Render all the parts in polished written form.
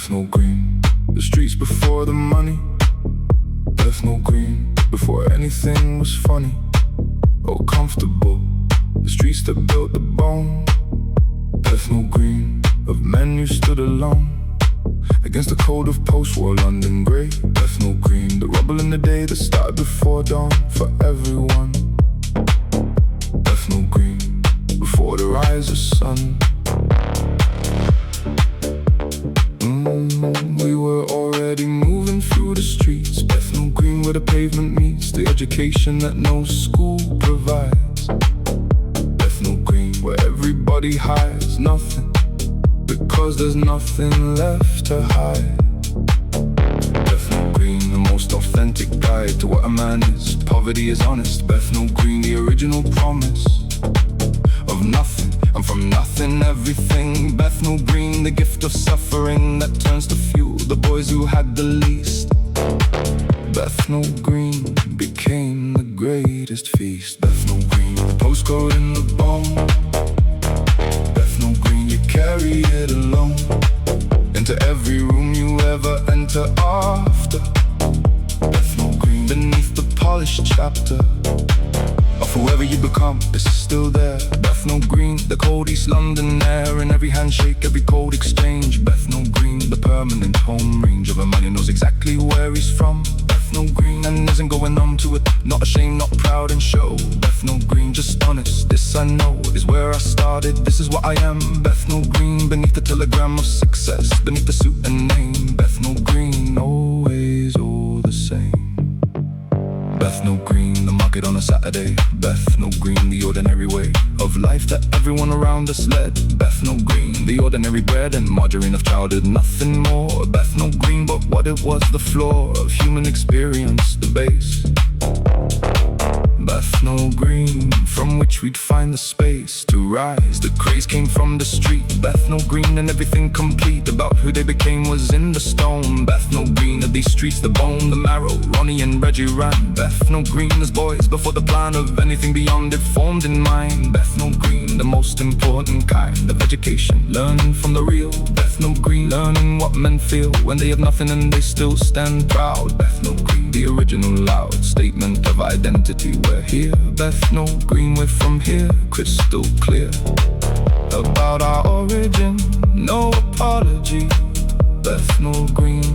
Bethnal Green. The streets before the money, Bethnal Green. Before anything was funny or comfortable, the streets that built the bone, Bethnal Green. Of men who stood alone against the cold of post-war London grey, Bethnal Green. The rubble in the day that started before dawn for everyone, Bethnal Green. Before the rise of sun, we were already moving through the streets, Bethnal Green, where the pavement meets the education that no school provides, Bethnal Green, where everybody hides nothing because there's nothing left to hide. Bethnal Green, the most authentic guide to what a man is. Poverty is honest. Bethnal Green, the original promise of nothing, and from nothing everything. Bethnal Green, the gift of suffering that turns to fuel the boys who had the least. Bethnal Green became the greatest feast. Bethnal Green, the postcode in the bone. Bethnal Green, you carry it alone into every room you ever enter after. Bethnal Green, beneath the polished chapter of whoever you become, this is still there. Bethnal Green, the cold East London air, in every handshake, every cold exchange. Bethnal Green, the permanent home range of a man who knows exactly where he's from. Bethnal Green, and isn't going on to it, not ashamed, not proud and show. Bethnal Green, just honest, this I know is where I started, this is what I am. Bethnal Green, beneath the telegram of success, beneath the suit and name. Bethnal Green, always all the same. Bethnal Green, the market on a Saturday. Bethnal Green, the ordinary way of life that everyone around us led. Bethnal Green, the ordinary bread and margarine of childhood, nothing more. Bethnal Green, but what it was, the floor of human experience, the base. Bethnal Green, from which we'd find the space to rise. The craze came from the street. Bethnal Green, and everything complete about who they became was in the stone. Bethnal Green, of these streets, the bone, the marrow. Ronnie and Reggie ran. Bethnal Green, as boys before the plan of anything beyond it formed in mind. Bethnal Green, the most important kind of education, learning from the real. Bethnal Green, learning what men feel when they have nothing and they still stand proud. Bethnal Green, the original loud statement of identity. We're here, Bethnal Green, we're from here, crystal clear about our origin, no apology. Bethnal Green,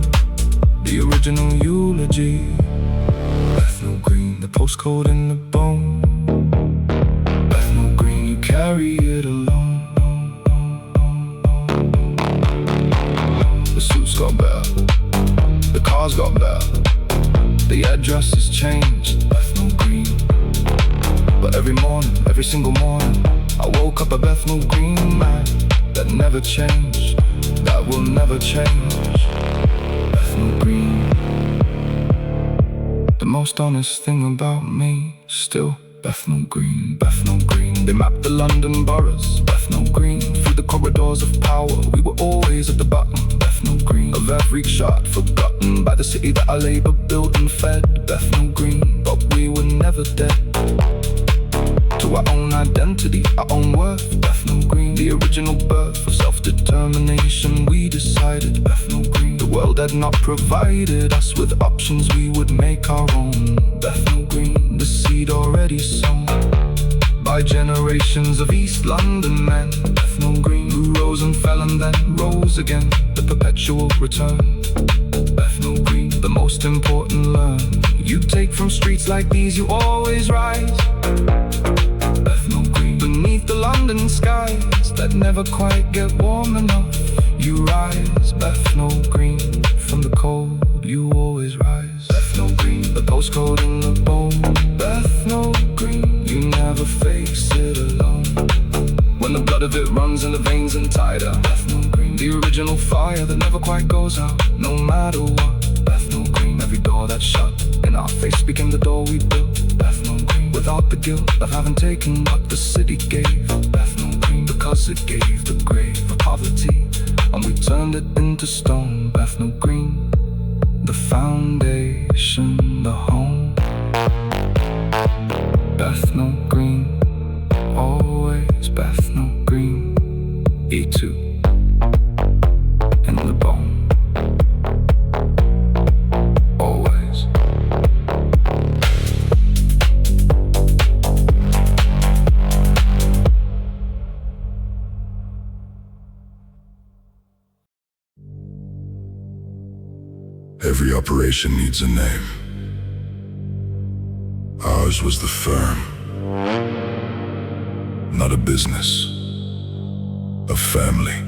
the original eulogy. Bethnal Green, the postcode in the bone. Bethnal Green, you carry it alone. The suits got better, the cars got better, the address has changed. Bethnal Green, but every morning, every single morning, I woke up a Bethnal Green man. That never changed, that will never change. Bethnal Green, the most honest thing about me, still Bethnal Green. Bethnal Green, they mapped the London boroughs. Bethnal Green, through the corridors of power, we were always at the bottom. Bethnal Green, of every shot forgotten by the city that our labor built and fed. Bethnal Green, but we were never dead to our own identity, our own worth. Bethnal Green, the original birth of self-determination. We decided, Bethnal Green, the world had not provided us with options, we would make our own. Bethnal Green, the seed already sown by generations of East London men. Bethnal Green, who rose and fell and then rose again, the perpetual return. Bethnal Green, the most important learn. You take from streets like these, you always rise. Bethnal Green, beneath the London skies that never quite get warm enough, you rise. Bethnal Green, from the cold you always rise. Bethnal Green, the postcode in the bone. Bethnal Green, you never face it alone. When the blood of it runs in the veins and tighter. Bethnal Green, the original fire that never quite goes out, no matter what. Bethnal Green, every door that shut in our face became the door we built. Bethnal Green, without the guilt of having taken what the city gave. Bethnal Green, because it gave the grave of poverty, and we turned it into stone. Bethnal Green, the foundation, the home. Bethnal Green, always Bethnal Green. E2 in the bone. Every operation needs a name. Ours was the firm. Not a business. A family.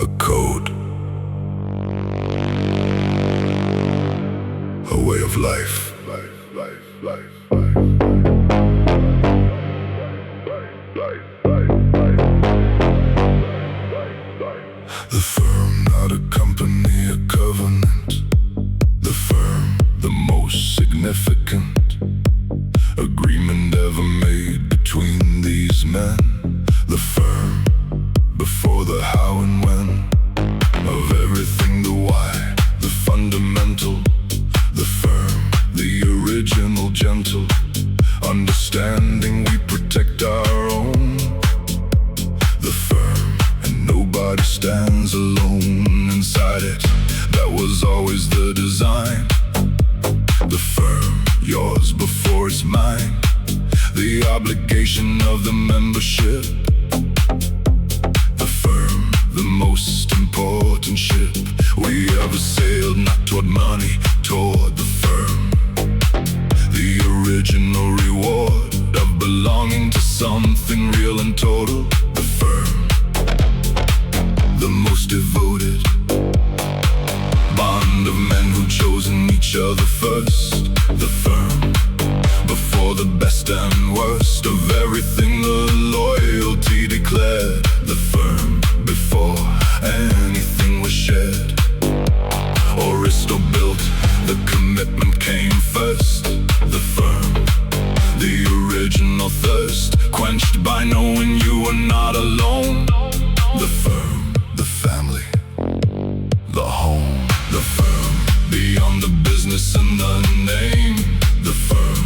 A code. A way of life. The firm, not a company, a covenant. The firm, the most significant agreement ever made between these men. The firm, before the how and when of everything, the why, the fundamental. The firm, the original, gentle understanding, we protect our own. The firm, and nobody stands alone inside it. That was always the design. The firm, yours before it's mine. The obligation of the membership. The firm, the most important ship we ever sailed, not toward money, toward the firm. The original reward of belonging to something real and total. The firm, the most devoted bond of men who chosen each other first. The firm, before the best and worst of everything, the loyalty declared. The firm, before anything was shared or risked or built, the commitment came first. The firm, the original thirst, quenched by knowing you were not alone. The firm, the family, the home. The firm, beyond the business and the name. The firm,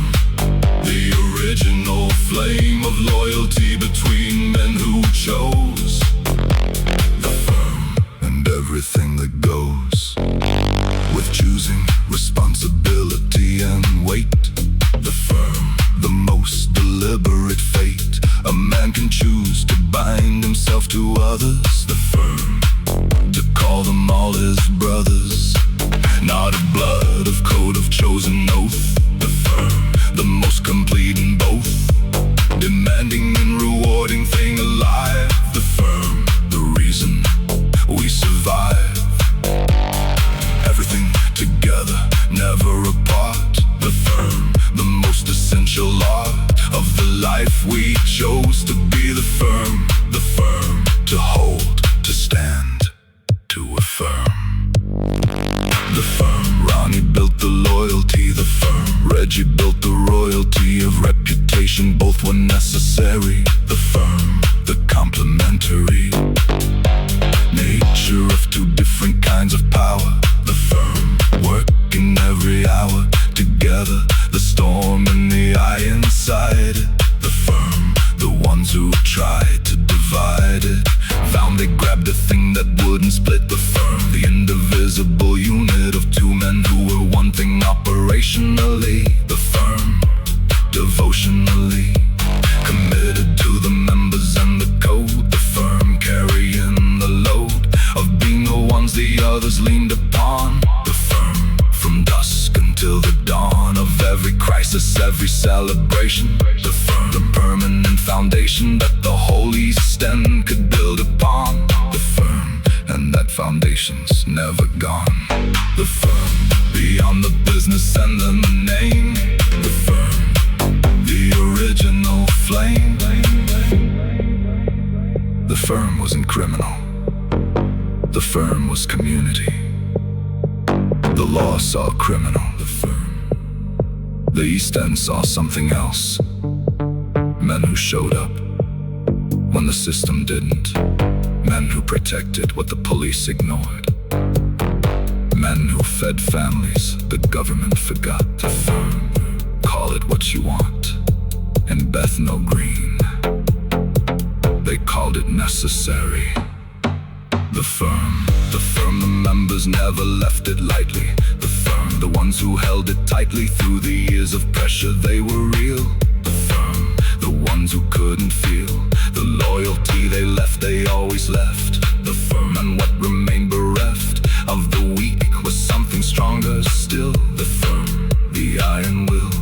the original flame of loyalty between men who chose. The firm, and everything that goes with choosing responsibility and weight. The firm, the most deliberate fate a man can choose to bind himself to others. The firm, to call them all his brothers, not of blood, of code, of chosen oath. The firm, the most complete in both, demanding and rewarding thing alive. The firm, the reason we survive. Everything together, never apart. The firm, the most essential art of the life we chose to be. The firm, to hold, to stand, to affirm. The firm, Ronnie built the loyalty. The firm, Reggie built the royalty of reputation. Both were necessary. The firm, the complementary nature of two different kinds of power. The firm, working every hour together. The storm and the eye inside it. The firm, the ones who tried to divide it found they grabbed a thing that wouldn't split. The firm, the indivisible unit of two men who were one thing operationally. The firm, devotionally committed to the members and the code. The firm, carrying the load of being the ones the others leaned upon. The firm, from dusk until the dawn of every crisis, every celebration. The firm, the permanent foundation that the whole East End could build upon. The firm, and that foundation's never gone. The firm, beyond the business and the name. The firm, the original flame. The firm wasn't criminal. The firm was community. The law saw criminal. The firm, the East End saw something else. Men who showed up when the system didn't. Men who protected what the police ignored. Men who fed families the government forgot. The firm, call it what you want. In Bethnal Green, they called it necessary. The firm, the members never left it lightly. The firm, the ones who held it tightly through the years of pressure, they were real. The firm, the ones who couldn't feel the loyalty they left, they always left. The firm, and what remained bereft of the weak was something strong still, the firm, the iron will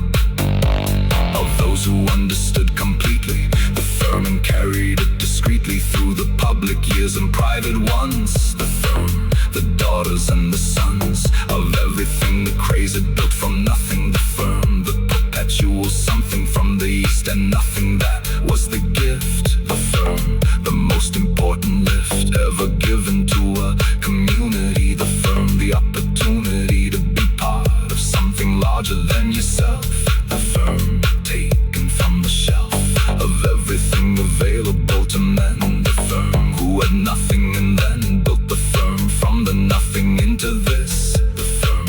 of those who understood completely the firm and carried it discreetly through the public years and private ones. The firm, the daughters and the sons of everything the Krays had built from nothing. The firm, the perpetual something from the east and nothing, that was the gift. The firm, the most important lift ever given to a community. The firm, the opportunity to be part of something larger than yourself. The firm, taken from the shelf of everything available to men. The firm, who had nothing and then built the firm from the nothing into this. The firm,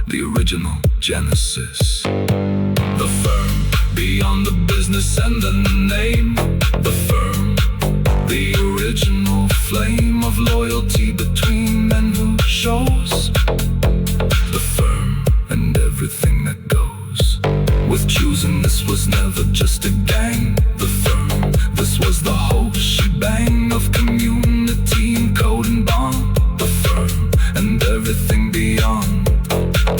the original genesis. The firm, beyond the business and the name. The firm, the original flame of loyalty between men who shows. The firm, and everything that goes with choosing. This was never just a gang. The firm, this was the whole shebang of community and code and bond. The firm, and everything beyond.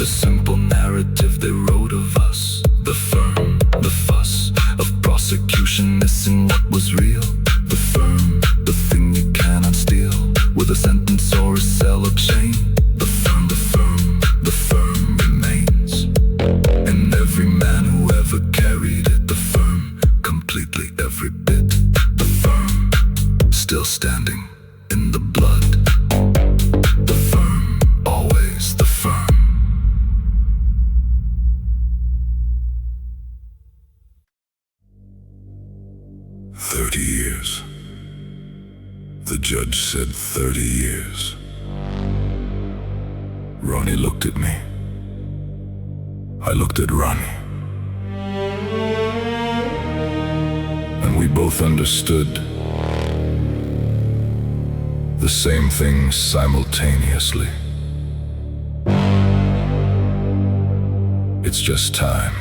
The simple narrative they wrote of us. The firm, the fuss of prosecution missing what was real. The firm, the thing you cannot steal with a sentence or a cell or chain. The firm, the firm, the firm remains. And every man who ever carried it. The firm, completely every bit. The firm, still standing in the blood. The firm, always the firm. "30 years. The judge said 30 years. Ronnie looked at me. I looked at Ronnie. And we both understood the same thing simultaneously. It's just time.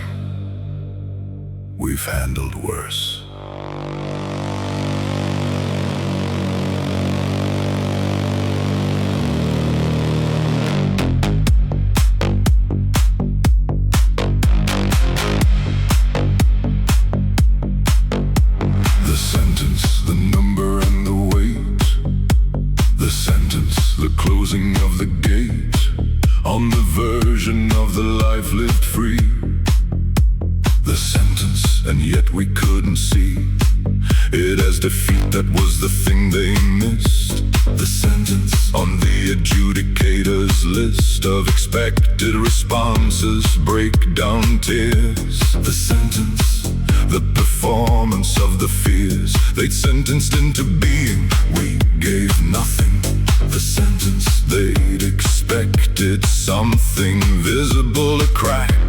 We've handled worse. Of the gate on the version of the life lived free. The sentence, and yet we couldn't see it as defeat. That was the thing they missed. The sentence on the adjudicator's list of expected responses, breakdown tears. The sentence, the performance of the fears they'd sentenced into being. We gave nothing. The sentence, they'd expected something visible, a crack,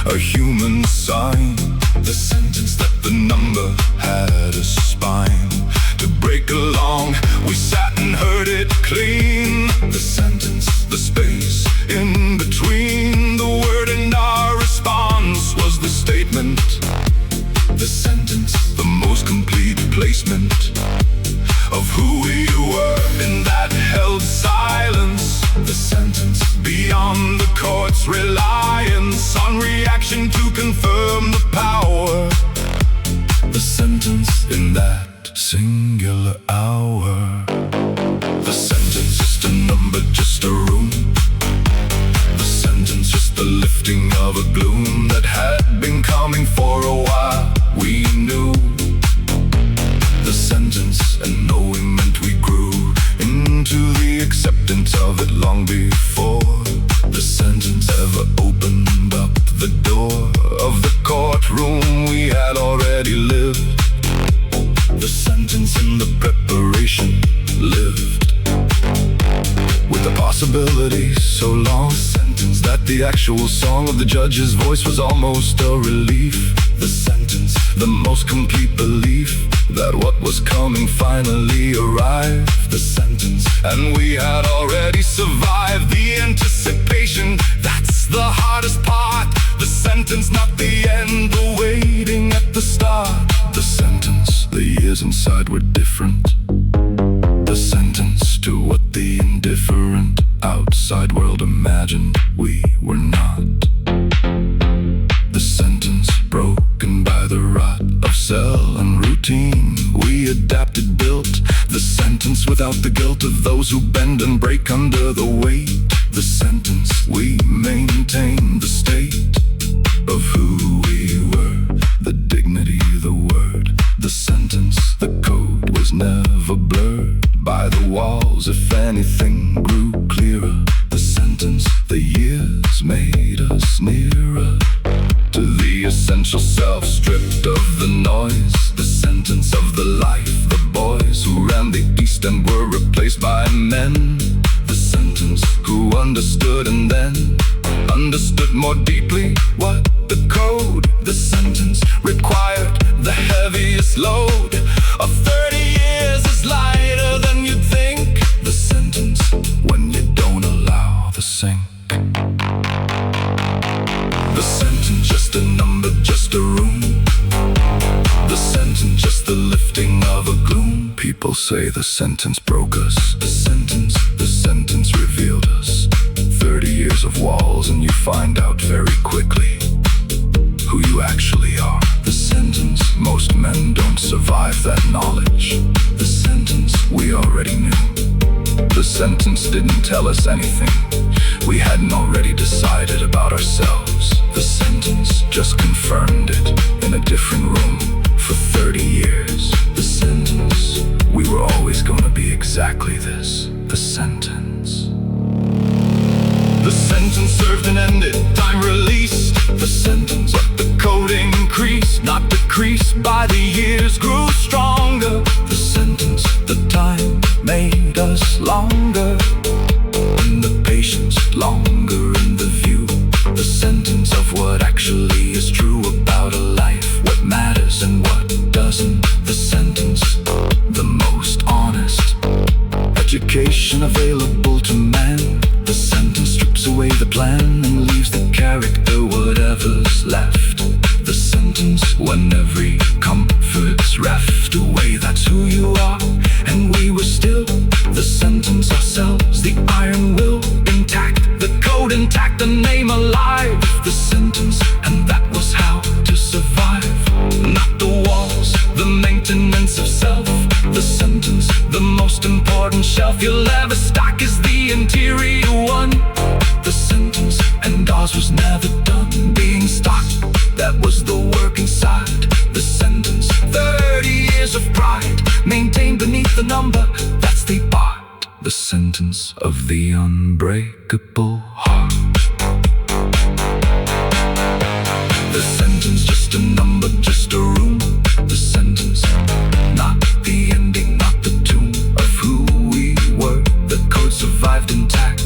a human sign. The sentence that the number had a spine to break along. We sat and heard it clean. The sentence, the space in between the word and our response was the statement. The sentence, the most complete placement of who we were in that held silence. The sentence, beyond the court's reliance on reaction to confirm the power. The sentence, in that singular hour. The sentence, just a number, just a room. The sentence, just the lifting of a gloom that had been coming for a while. We knew. The sentence, and knowing meant we grew into the acceptance of it long before the sentence ever opened up the door of the courtroom we had already lived. The sentence in the preparation lived with the possibility so long. The sentence that the actual song of the judge's voice was almost a relief. The sentence, the most complete belief that what was coming finally arrived. The sentence, and we had already survived the anticipation. That's the hardest part. The sentence, not the end, the waiting at the start. The sentence, the years inside were different. The sentence to what the indifferent outside world imagined we were not. The sentence broken by the rot of cell and routine. We adapted, built the sentence without the guilt of those who bend and break under the weight. The sentence, we maintain the state of who we were, the dignity, the word. The sentence, the code was never blurred by the walls. If anything grew clearer, the sentence, the years made us nearer to the essential self, stripped of the noise. The sentence of the life, the boys who ran the east and were replaced by men. The sentence, who understood and then understood more deeply what the code. The sentence required the heaviest load of 30 years is lighter than you'd think. The sentence, when you don't allow the sink. The sentence, just a number, just a room. The sentence, just the lifting of a gloom. People say the sentence broke us. The sentence revealed us. 30 years of walls and you find out very quickly who you actually are. The sentence, most men don't survive that knowledge. The sentence, we already knew. The sentence didn't tell us anything we hadn't already decided about ourselves. The sentence just confirmed it in a different room for 30 years. The sentence, we were always gonna be exactly this. The sentence. The sentence served and ended, time released. The sentence, but the code increased, not decreased by the years, grew stronger. The sentence, the time made us longer, and the patience longer in the view. The sentence of what actually is true about a life, what matters and what doesn't. The sentence, the most honest education available to man. The sentence strips away the plan and leaves the character whatever's left. The sentence, when every comfort's reft away, that's who you are, and we were still the sentence ourselves. The iron will intact, the code intact, the name alive. The sentence, and that was how to survive. Not the walls, the maintenance of self. The sentence, the most important shelf you'll ever stock is the interior one. The sentence, and ours was never done being stocked. That was the work inside. The sentence, 30 years of pride maintained beneath the number. That's the art. The sentence of the unbreakable heart. The sentence, just a number, just a room. The sentence, not the ending, not the tomb of who we were. The code survived intact.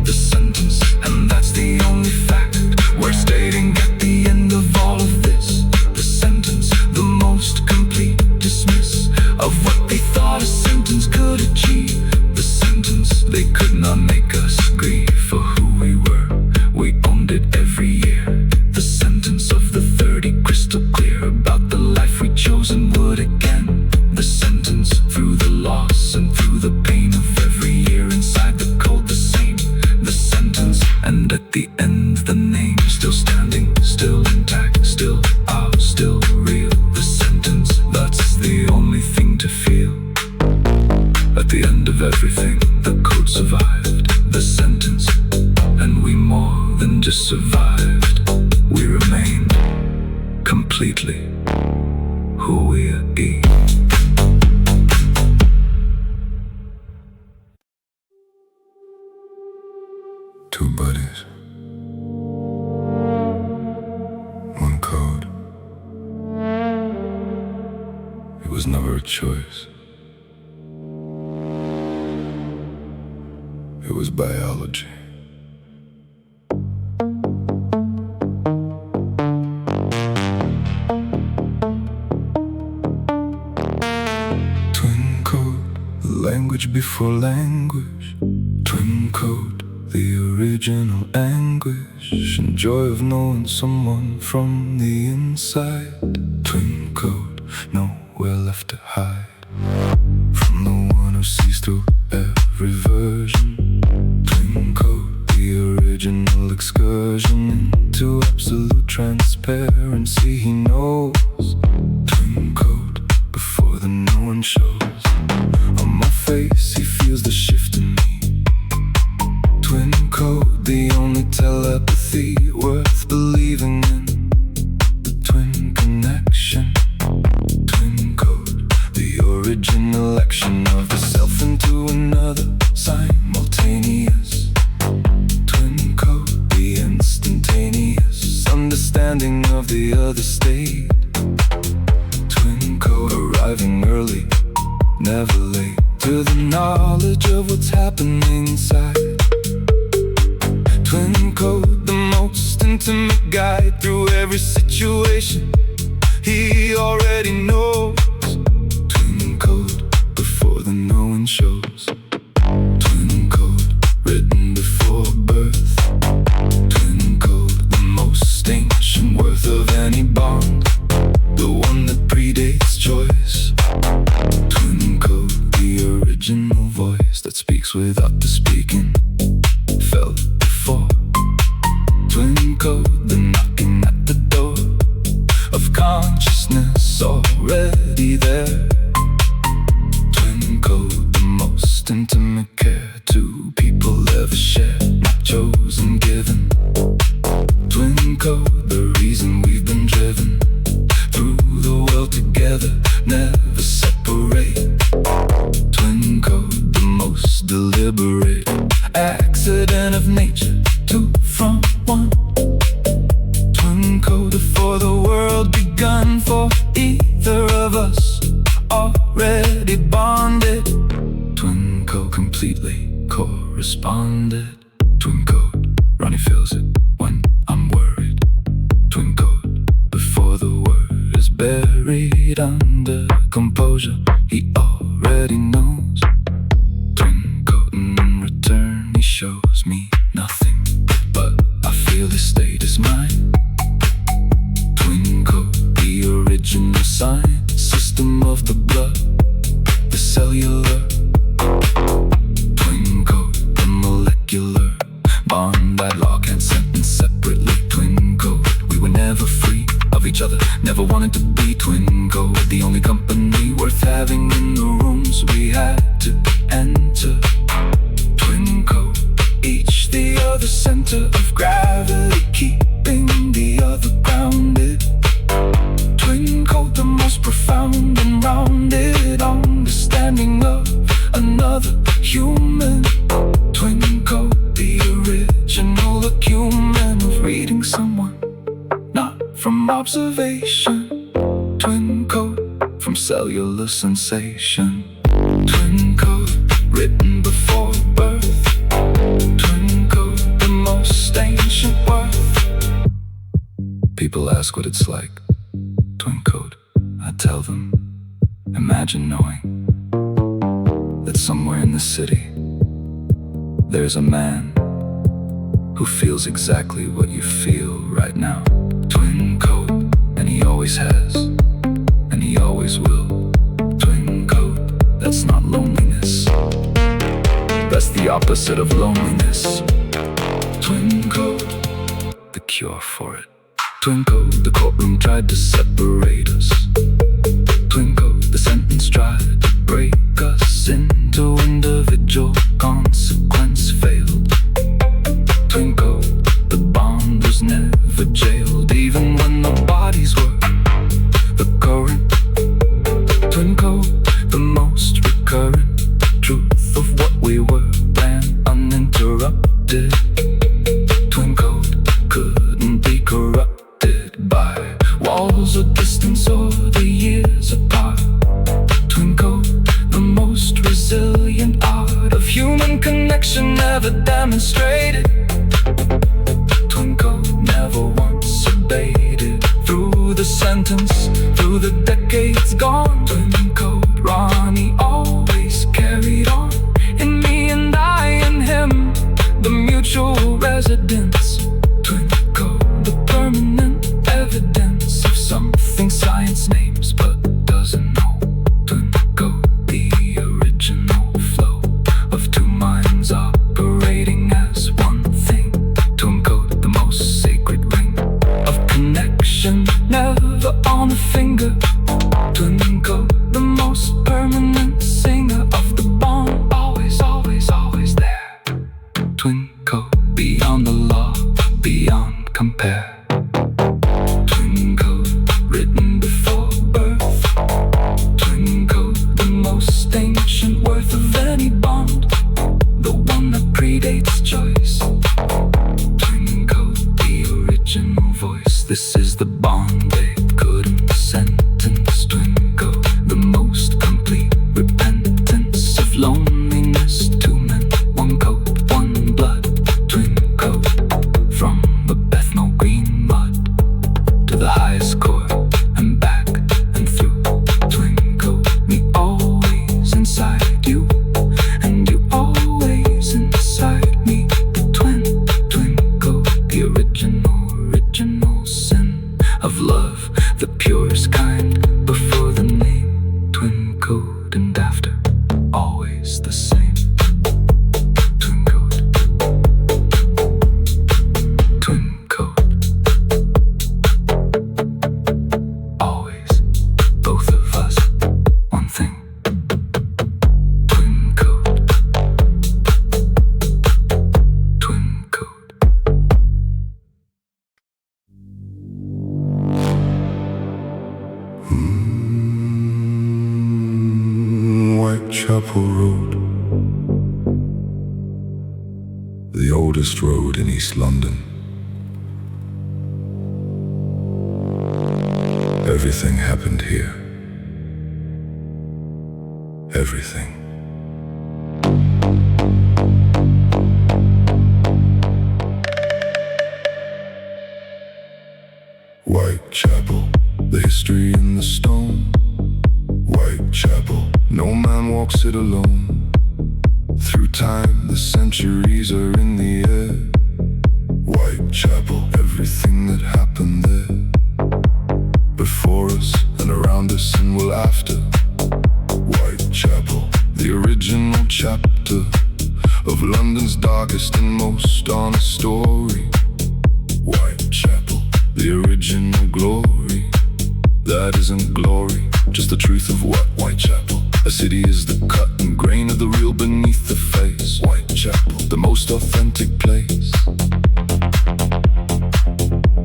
The sentence, and that's the only fact we're stating at the end of all of this. The sentence, the most complete dismiss of what they thought a sentence could achieve. The sentence, they could not make us grieve for who we were. We owned it every year. The sentence of the 30, crystal clear about the life we chose and would again. The sentence, through the loss and through the pain of every year inside the code, the same. The sentence, and at the end the name still standing, still intact, still ours, still real. The sentence, that's the only thing to feel. At the end of everything, the code survived. The sentence, and we more than just survived. We remained completely who we are. Two buddies, one code. It was never a choice. It was biology. Twin code, language before language. Twin code, the original anguish and joy of knowing someone from the inside. Twin code, nowhere left to hide from the one who sees through every version. Twin code, the original excuse. one shows. On my face, he feels the shift in me. Twin code, the only telepathy worth believing in. The twin connection. Twin code, the origin election of the self into another, simultaneous. Twin code, the instantaneous understanding of the other state. Twin code, arriving early, never late, to the knowledge of what's happening inside. Twin code, the most intimate guide through every situation. He already knows. Twin code, before the knowing shows. Twin code, written before birth. Twin code, the most ancient worth of any bond, the one that predates choice. Twin code, the original voice that speaks without the speaking, felt before. Twin code, the knocking at the door of consciousness, already there. Twin code, the most intimate care two people ever share, not chosen, given. Twin code, the reason we've been driven through the world together, never separate. Twin code, the most deliberate accident of nature, two from one. Twin code, before the world begun, for either of us already bonded. Twin code, completely corresponded. Twin code, Ronnie feels it when I'm worried. Twin code, before the word is buried under composure, he already knows. Twin code, and in return he shows me nothing, but I feel his state is mine. Twin code, the original sign system of the blood, the cellular. Twin code, the molecular bond that lock and sentence separately. Twin code, we were never free of each other, never wanted to be. Twin code, the only company worth having in the rooms we had to enter. Twin code, each the other center of gravity, keeping the other grounded. Twin code, the most profound and rounded understanding of another human. Twin code, the original acumen of reading someone, not from observation. Twin code, from cellular sensation. Twin code, written before birth. Twin code, the most ancient worth. People ask what it's like. Twin code, I tell them, imagine knowing that somewhere in the city there's a man who feels exactly what you feel right now. Twin code, and he always has, and he always will. Twin code, that's not loneliness, that's the opposite of loneliness. Twin code, the cure for it. Twin code, the courtroom tried to separate us. Twin code, the sentence tried to break us into individual consequence failed. Twin code, the bond was never jailed, even when the bodies were the current. Twin code, the most recurrent truth of what we were, ran uninterrupted. Twin code couldn't be corrupted by walls or distance or the Whitechapel Road, the oldest road in East London. Everything happened here. Everything. Whitechapel, the history in the stone. Whitechapel, no man walks it alone. Through time, the centuries are in the air. Whitechapel, everything that happened there, before us and around us and will after. Whitechapel, the original chapter of London's darkest and most honest story. Whitechapel, the original glory that isn't glory, just the truth of what Whitechapel. A city is the cut and grain of the real beneath the face. Whitechapel, the most authentic place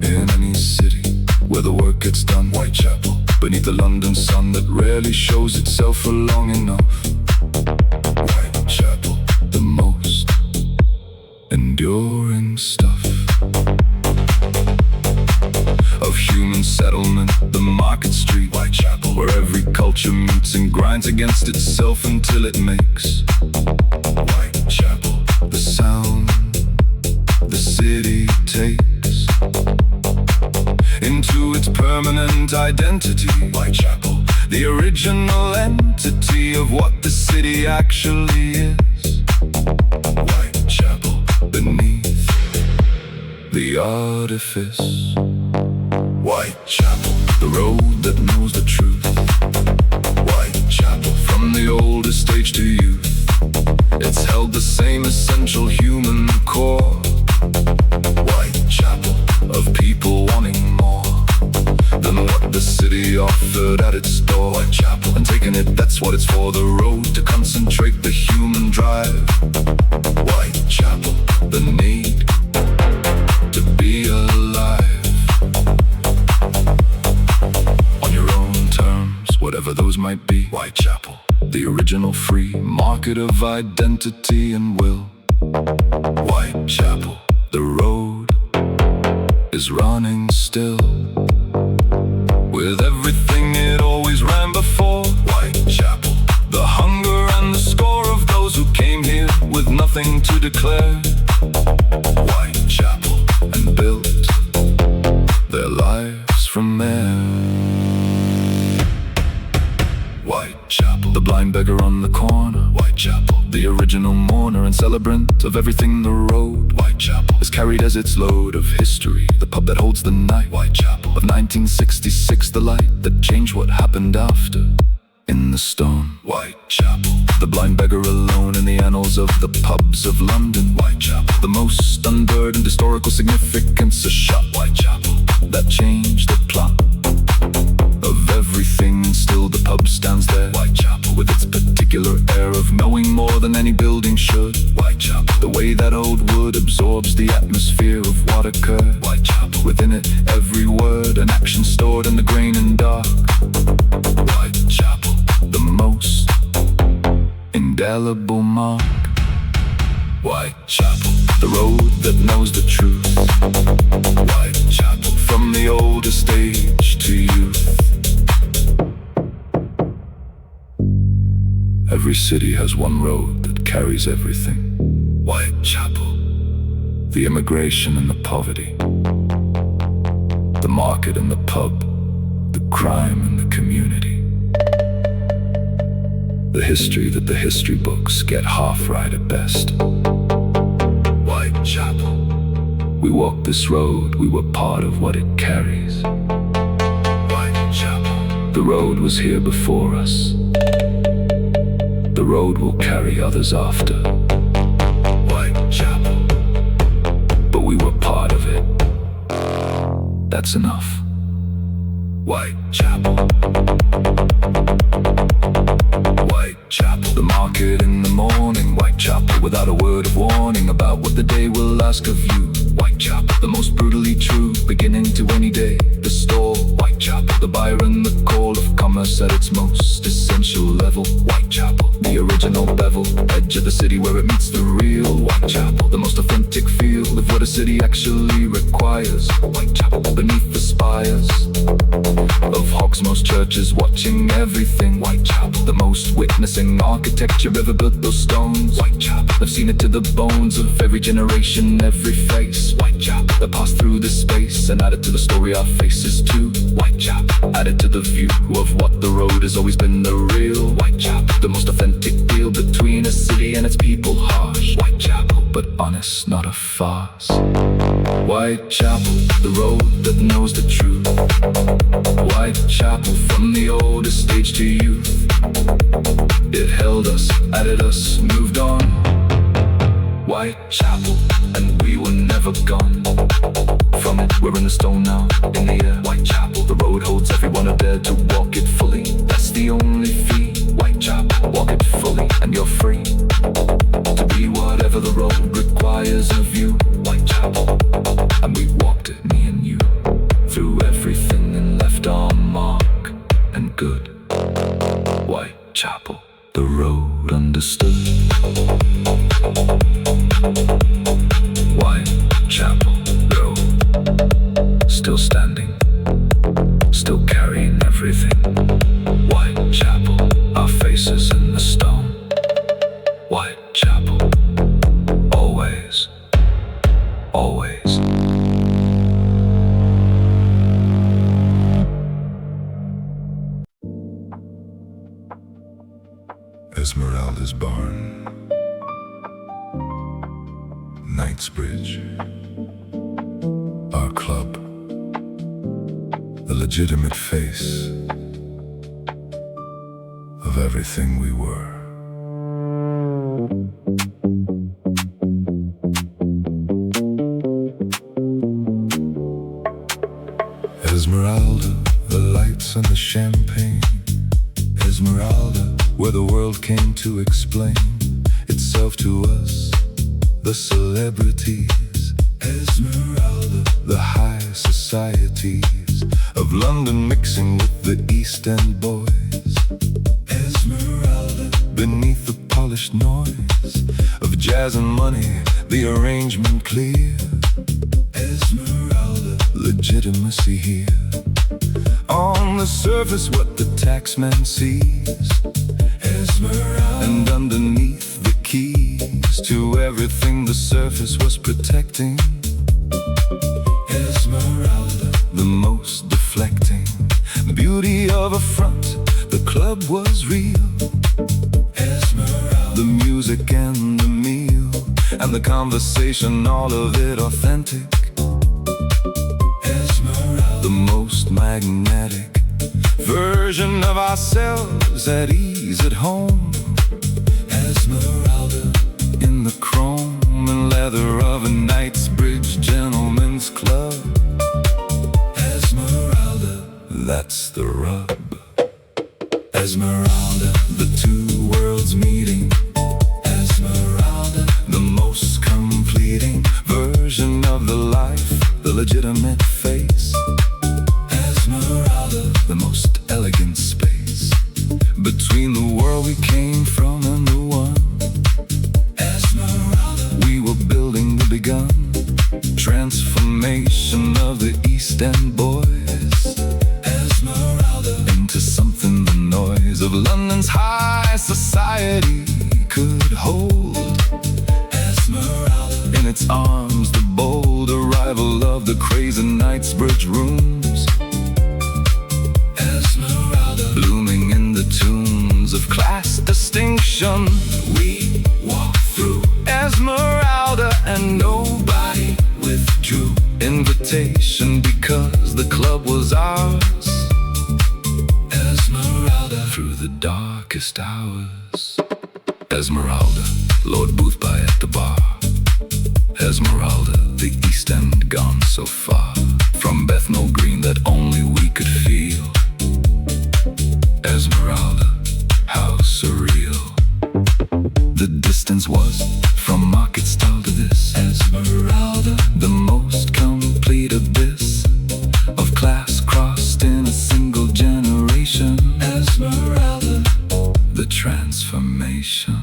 in any city where the work gets done. Whitechapel, beneath the London sun that rarely shows itself for long enough. Whitechapel, the most enduring stuff of human settlement, the market street. Whitechapel, where every culture meets and grinds against itself until it makes. Whitechapel, the sound the city takes into its permanent identity. Whitechapel, the original entity of what the city actually is. Whitechapel, beneath the artifice. Whitechapel, the road that knows the truth. Whitechapel, from the oldest age to youth, it's held the same essential human core. Whitechapel, of people wanting more than what the city offered at its door. Whitechapel, and taking it, that's what it's for. The road to concentrate the human drive. Whitechapel, the need to be alive. Whatever those might be. Whitechapel, the original free market of identity and will. Whitechapel, the road is running still, with everything it always ran before. Whitechapel, the hunger and the score of those who came here with nothing to declare. Whitechapel, and built their lives from there. Whitechapel, the blind beggar on the corner. Whitechapel, the original mourner and celebrant of everything the road. Whitechapel is carried as its load of history, the pub that holds the night. Whitechapel, of 1966, the light that changed what happened after. In the stone. Whitechapel, the blind beggar alone in the annals of the pubs of London. Whitechapel, the most unburdened historical significance, a shot. Whitechapel, that changed the plot of everything, and still the pub stands there. Whitechapel, with its particular air of knowing more than any building should. Whitechapel, the way that old wood absorbs the atmosphere of what occurred. Whitechapel, within it every word and action stored in the grain and dark. Whitechapel, the most indelible mark. Whitechapel, the road that knows the truth. Whitechapel, from the oldest age to youth. Every city has one road that carries everything. Whitechapel, the immigration and the poverty, the market and the pub, the crime and the community, the history that the history books get half right at best. Whitechapel, we walked this road, we were part of what it carries. Whitechapel, the road was here before us. The road will carry others after. Whitechapel, but we were part of it. That's enough. Whitechapel. Whitechapel, the market in the morning. Whitechapel, without a word of warning about what the day will ask of you. Whitechapel, the most brutally true beginning to any day. The store, Whitechapel, the buyer and the call of commerce at its most essential level. Whitechapel, the original city where it meets the real. Whitechapel, the most authentic feel of what a city actually requires. Whitechapel, beneath the spires of Hogsmost churches, watching everything. Whitechapel, the most witnessing architecture ever built those stones. Whitechapel, I've seen it to the bones of every generation, every face. Whitechapel, that passed through this space and added to the story our faces too. Whitechapel, added to the view of what the road has always been the real. Whitechapel, the most authentic deal between a city and its people. Harsh Whitechapel, but honest, not a farce. Whitechapel, the road that knows the truth. Whitechapel, from the oldest stage to youth. It held us, added us, moved on. Whitechapel, and we were never gone. From it, we're in the stone now, in the air. Whitechapel, the road holds everyone who dared to walk it fully. That's the only fee. Whitechapel, walk it fully and you're free to be whatever the road requires of you. Whitechapel, and we walked it, me and you, through everything and left our mark and good. Whitechapel, the road understood. Whitechapel road, still standing, still carrying everything. Whitechapel, our faces in the stone. Whitechapel, always, always. Esmeralda's barn, Knightsbridge, our club, the legitimate face of everything we were. Esmeralda, the lights and the champagne. Esmeralda, where the world came to explain itself to us, the celebrities. Esmeralda, the high societies of London mixing with the East End boys. Esmeralda, beneath the polished noise of jazz and money, the arrangement clear. Esmeralda, legitimacy here. On the surface what the taxman sees. Esmeralda, and underneath the keys to everything the surface was protecting. Esmeralda, the most deflecting beauty of a front, the club was real. Esmeralda, the music and the meal and the conversation, all of it authentic. Esmeralda, the most magnetic version of ourselves at ease at home. Esmeralda, in the chrome and leather of a Knightsbridge gentleman's club. Esmeralda, that's the rub. Esmeralda, the two worlds meeting. Esmeralda, the most completing version of the life, the legitimate face. Esmeralda, the most elegant space between the world we came from and the one. Esmeralda, we were building the begun transformation of the East End boys. Esmeralda, into something the noise of London's high society could hold. Esmeralda, in its arms the bold arrival of the crazy Knightsbridge rooms. Esmeralda, blooming in the tunes of class distinction. We walked through Esmeralda and nobody withdrew invitation because the club was ours. Esmeralda, through the darkest hours. Esmeralda, Lord Boothby at the bar. Esmeralda, the East End gone so far from Bethnal Green that only we could feel. Esmeralda, how surreal the distance was from market style to this. Esmeralda, the most complete abyss of class crossed in a single generation. Esmeralda, the transformation.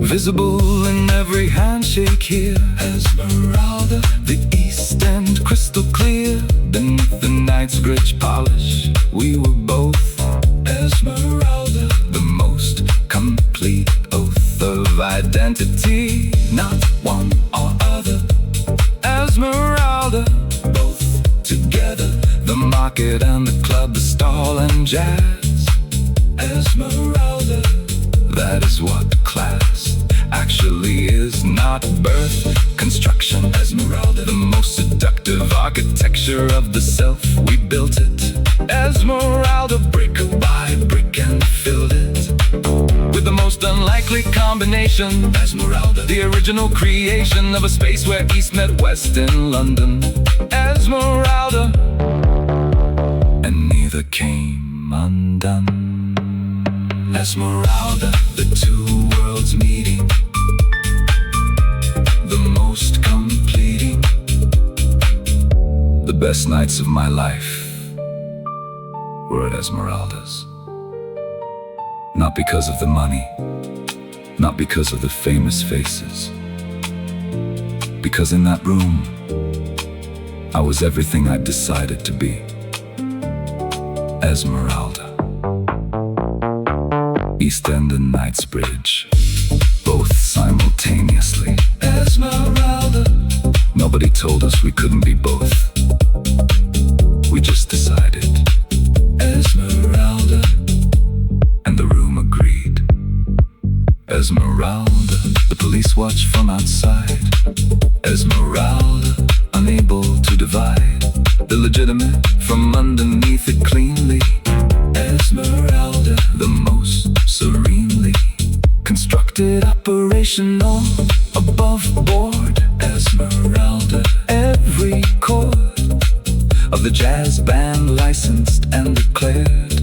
Visible in every handshake here. Esmeralda, the East End crystal clear. Beneath the night's rich polish, we were both Esmeralda, the most complete oath of identity. Not one or other. Esmeralda, both together. The market and the club, the stall and jazz. Esmeralda, that is what class actually is. Not birth, construction. Esmeralda, the most seductive architecture of the self. We built it. Esmeralda, brick by brick, and filled it with the most unlikely combination. Esmeralda, the original creation of a space where East met West in London. Esmeralda, and neither came undone. Esmeralda, the two worlds meeting, the most completing. The best nights of my life were at Esmeralda's. Not because of the money, not because of the famous faces, because in that room I was everything I decided to be. Esmeralda. East End and Knightsbridge, both simultaneously. Esmeralda. Nobody told us we couldn't be both. We just decided. Esmeralda. And the room agreed. Esmeralda. The police watch from outside. Esmeralda. Unable to divide the legitimate from underneath it cleanly. Esmeralda, the most serenely constructed, operational, above board. Esmeralda, every chord of the jazz band licensed and declared.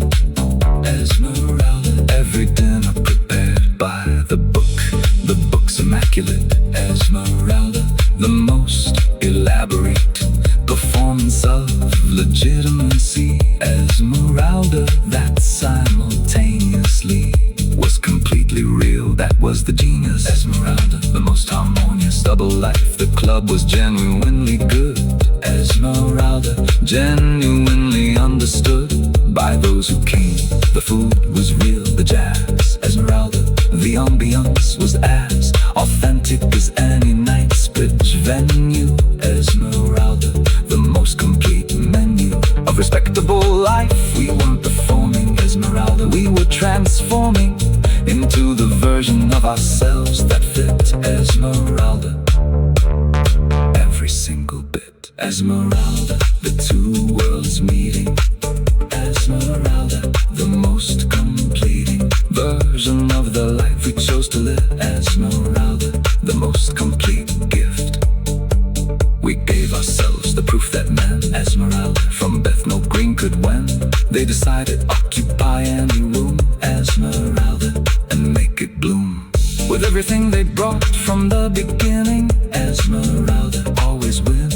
Esmeralda, every dinner prepared by the book's immaculate. Esmeralda, the most elaborate performance of legitimacy. Esmeralda, that simultaneously was completely real. That was the genius. Esmeralda, the most harmonious double life. The club was genuinely good. Esmeralda, genuinely understood by those who came. The food was real, the jazz. Esmeralda, the ambiance was as authentic as any Knightsbridge venue. Esmeralda, the most complete menu of respectable life. We weren't performing Esmeralda, we were transforming into the version of ourselves that fit Esmeralda. Every single bit. Esmeralda, the two worlds meeting. Esmeralda, the most completing version of the life we chose to live. Esmeralda, the most complete gift. We gave ourselves the proof that men, Esmeralda, from Bethnal Green could win. They decided occupy any room, Esmeralda, and make it bloom. With everything they brought from the beginning, Esmeralda, always win.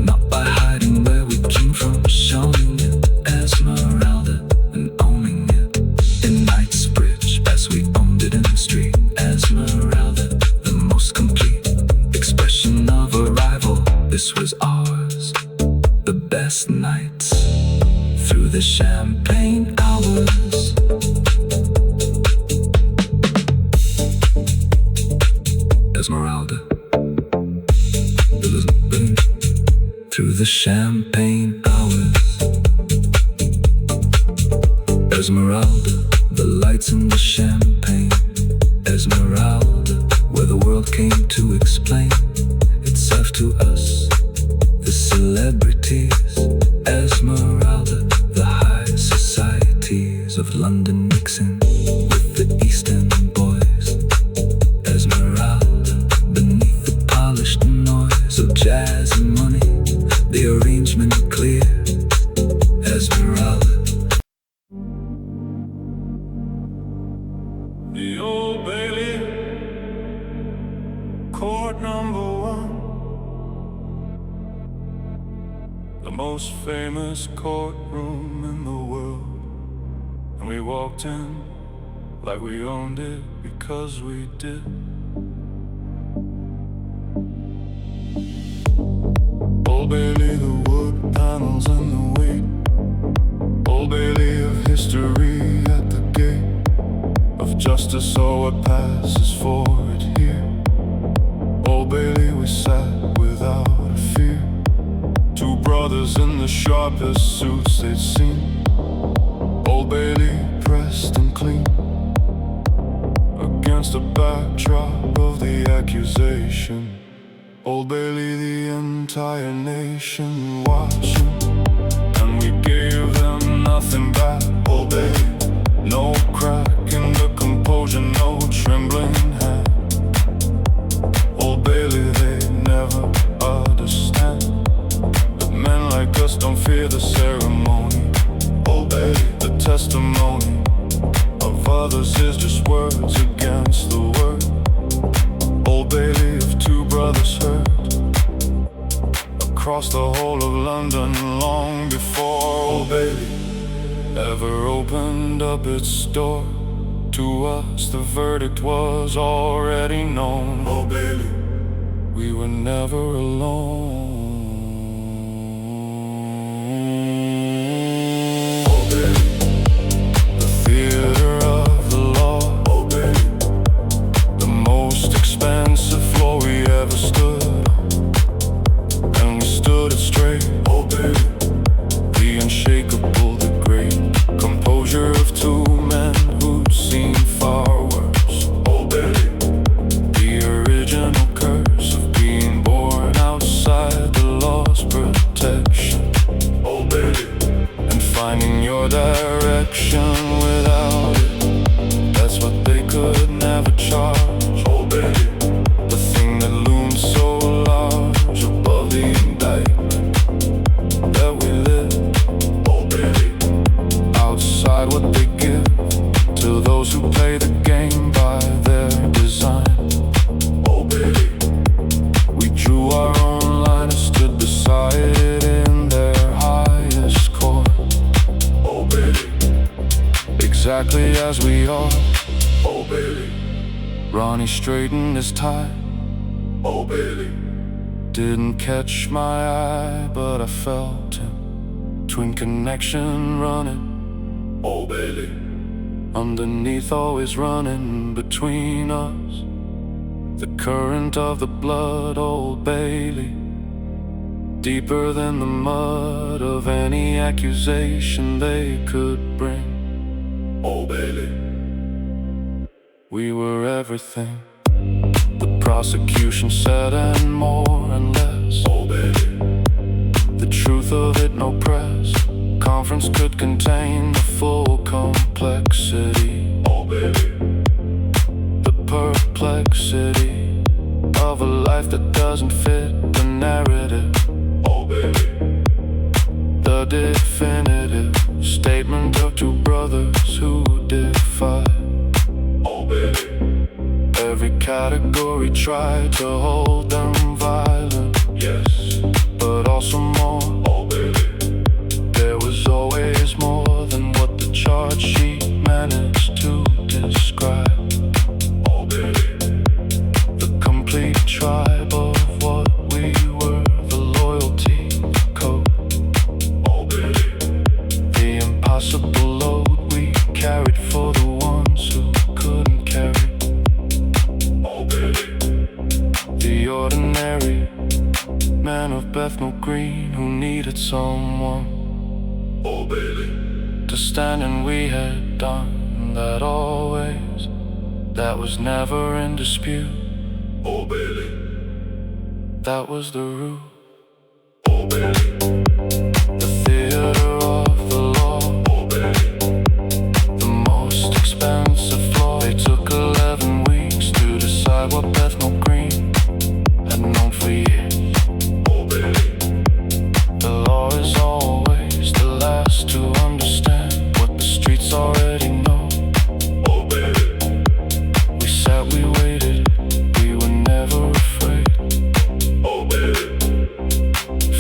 Not by hiding where we came from, showing it, Esmeralda, and owning it. In Knightsbridge, as we owned it in the street, Esmeralda, the most complete expression of arrival. This was ours, the best nights through the champagne hours. Esmeralda, through the champagne hours. Esmeralda, the lights in the champagne. Esmeralda, where the world came to explain itself to us, the celebrities. Esmeralda, the high societies of London mixing with the East End boys. Esmeralda, beneath the polished noise of jazz and money, the arrangement clear. Esmeralda. The Old Bailey, court number 1, the most famous courtroom in the world. And we walked in like we owned it because we did. Old Bailey, the wood panels and the weight. Old Bailey of history at the gate of justice, so it passes forward here. Old Bailey, we sat without a fear. Two brothers in the sharpest suits they'd seen. Old Bailey, pressed and clean, against the backdrop of the accusation. Old Bailey, the entire nation watching, and we gave them nothing back. Old Bailey, no crack in the composure, no trembling hand. Old Bailey, they never understand that men like us don't fear the ceremony. Old Bailey, the testimony of others is just words against the word. Old Bailey of two brothers heard across the whole of London long before Old Bailey ever opened up its door. To us the verdict was already known. Old Bailey, we were never alone. Old Bailey, the theater of the law. Old Bailey, the most expensive floor we ever stood on, and we stood it straight. Old Bailey, the unshakable, the great composure of two men who'd seen far worse. Old Bailey, the original curse of being born outside the law's protection. Old Bailey, and finding your direction without it, that's what they could never charge. Old Bailey, the thing that looms so large above the indictment that we live. Old Bailey, outside what they give to those who play the game by their design. Old Bailey, we drew our own line and stood beside it in their highest court. Old Bailey, exactly as we are. Old Bailey, Ronnie straightened his tie. Old Bailey, didn't catch my eye, but I felt him. Twin connection running. Old Bailey, underneath, always running between us. The current of the blood, Old Bailey, deeper than the mud of any accusation they could bring. Old Bailey, we were everything the prosecution said and more and less. Old Bailey, the truth of it, no press conference could contain the full complexity. Old Bailey, the perplexity of a life that doesn't fit the narrative. Old Bailey, the definitive statement of two brothers who defied. Old Bailey, every category tried to hold them violent, yes, but also more. Old Bailey, there was always more than what the charge sheet managed to describe. Old Bailey, the complete tribe of what we were, the loyalty code. Old Bailey, the impossible load we carried for the ones who couldn't carry. Old Bailey, the ordinary man of Bethnal Green who needed someone. Old Bailey, to stand, and we had done that always. That was never in dispute. Old Bailey, that was the root. Old Bailey, the theater of the law. Old Bailey, the most expensive floor. They took 11 weeks to decide what Bethnal Green had known for years. Old Bailey, the law is always the last to understand what the streets already know. Old Bailey, we sat, we waited, we were never afraid. Old Bailey,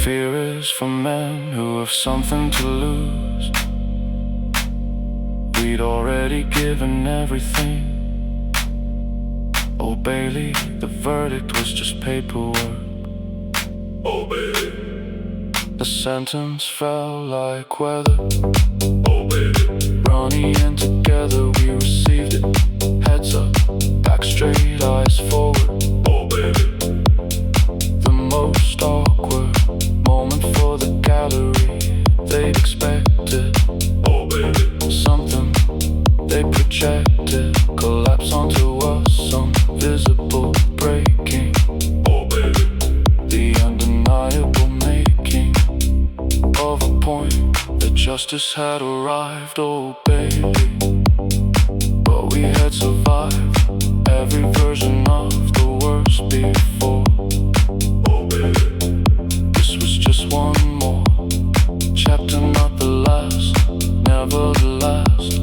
fear is for men who have something to lose. We'd already given everything. Old Bailey, the verdict was just paperwork. Old Bailey, The sentence fell like weather. Oh baby, Ronnie and together we received it. Heads up, back straight, eyes forward. Oh baby, the most awkward moment for the gallery. They'd expected. Oh baby, something they projected collapse onto us, some visible breaking. Oh baby, the undeniable making of a point that justice had arrived. Oh baby, but we had survived every version of the worst before. Oh baby, this was just one more chapter, not the last, never the last.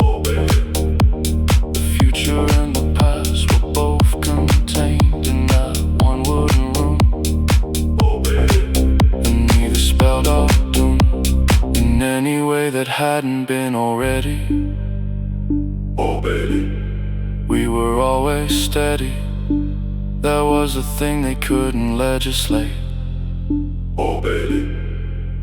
Oh baby, the future and the past were both contained in that one wooden room. Oh baby, and neither spelled out doom in any way that hadn't been already. Oh baby, we were always steady. That was the thing they couldn't legislate. Oh baby,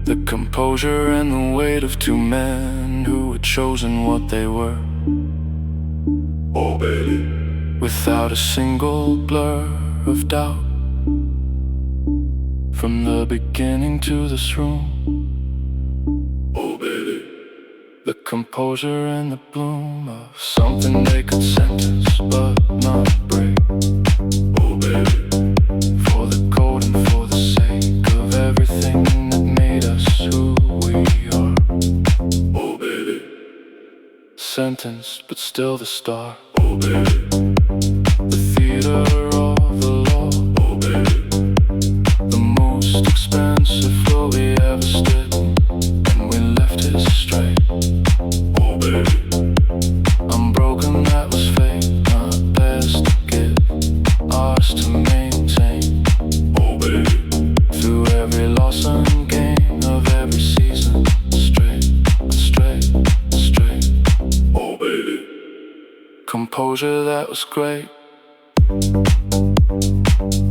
the composure and the weight of two men who had chosen what they were. Oh baby, without a single blur of doubt. From the beginning to this room. Oh baby, the composure and the bloom of something they could sentence but not break. Oh baby, for the code and for the sake of everything that made us who we are. Oh baby, sentenced but still the star. Oh baby, the theater of the law. Oh baby, the most expensive floor we ever stood, and we left it straight. Oh baby, I'm broken, that was fate, not best to give, ours to maintain. Oh baby, through every loss and gain of every season, straight, straight, straight. Oh baby, composure that was great.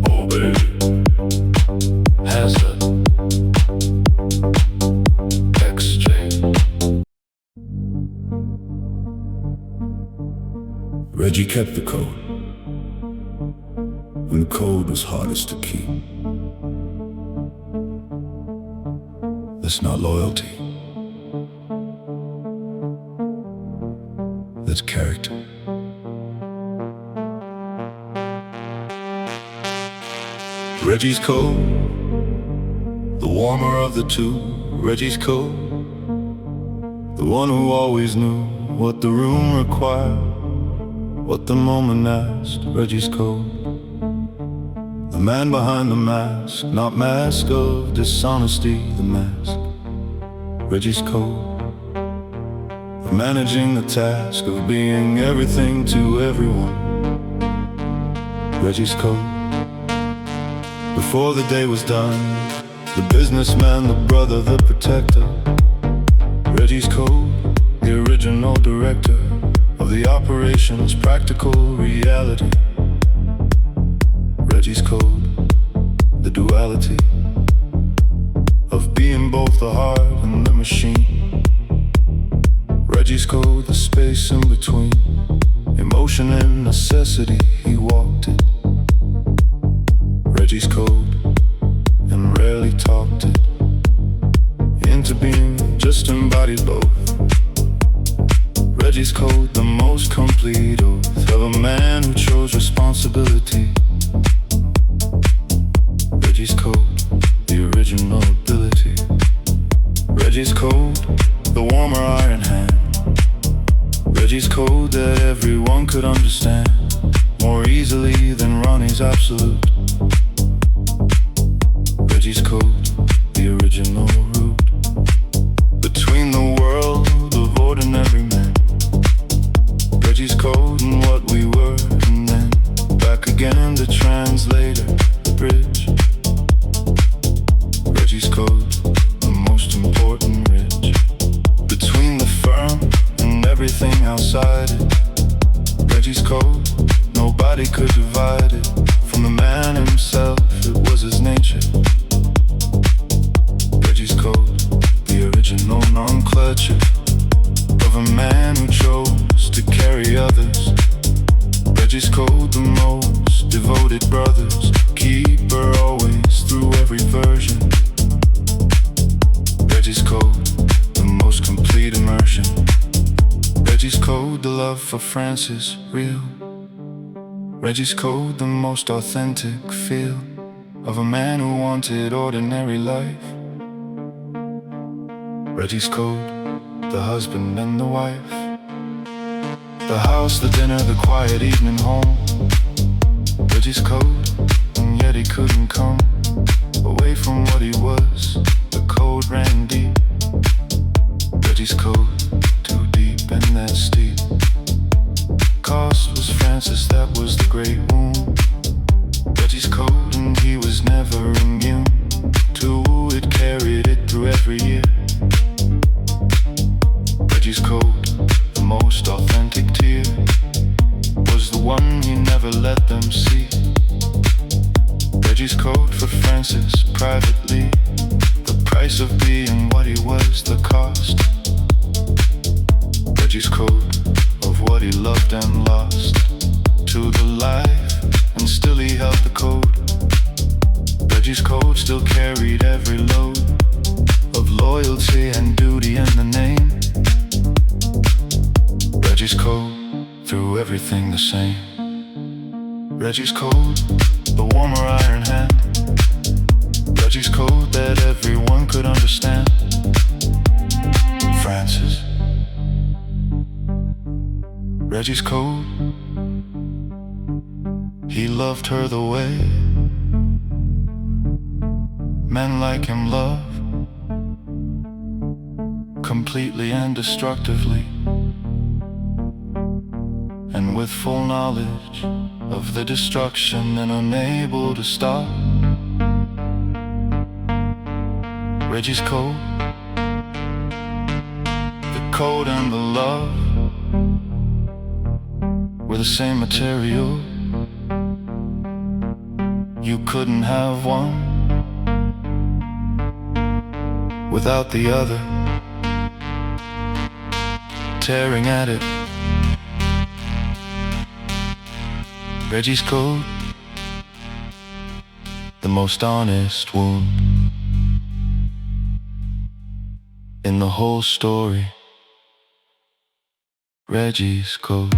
Oh baby, has a extra. Reggie kept the code when the code was hardest to keep. That's not loyalty. That's character. Reggie's code, the warmer of the two. Reggie's code, the one who always knew what the room required, what the moment asked. Reggie's code, the man behind the mask, not mask of dishonesty, the mask. Reggie's code, of managing the task of being everything to everyone. Reggie's code, before the day was done, the businessman, the brother, the protector. Reggie's code, the original director of the operation's practical reality. Reggie's code, the duality of being both the heart and the machine. Reggie's code, the space in between emotion and necessity, he walked it. Reggie's code, and rarely talked it into being, just embodied both. Reggie's code, the most complete oath of a man who chose responsibility. Reggie's code, the original ability. Reggie's code, the warmer iron hand. Reggie's code that everyone could understand more easily than Ronnie's absolute. Reggie's code, the original route between the world of ordinary men. Reggie's code and what we were, and then back again, the translator, the bridge. Reggie's code, the most important ridge between the firm and everything outside it. Reggie's code, nobody could divide it from the man himself, it was his nature. Reggie's code, the original nomenclature of a man who chose to carry others. Reggie's code, the most devoted brothers, keeper always through every version. Reggie's code, the most complete immersion. Reggie's code, the love for Francis, real. Reggie's code, the most authentic feel of a man who wanted ordinary life. Reggie's code, the husband and the wife, the house, the dinner, the quiet evening home. Reggie's code, and yet he couldn't come away from what he was. The code ran deep. Reggie's code, too deep and that steep. Cost was Francis, that was the great wound. Reggie's code, and he was never immune to it, carried it through every year. Reggie's code, the most authentic tear, was the one he never let them see. Reggie's code for Francis, privately, the price of being what he was, the cost. Reggie's code, of what he loved and lost, to the life, and still he held the code. Reggie's code still carried every load of loyalty and duty in the name. Reggie's code, through everything the same. Reggie's code, the warmer iron hand. Reggie's code that everyone could understand. Francis. Reggie's code, he loved her the way men like him love, completely and destructively, and with full knowledge of the destruction and unable to stop. Reggie's code, the code and the love were the same material. You couldn't have one without the other. Tearing at it. Reggie's code, the most honest wound in the whole story. Reggie's code.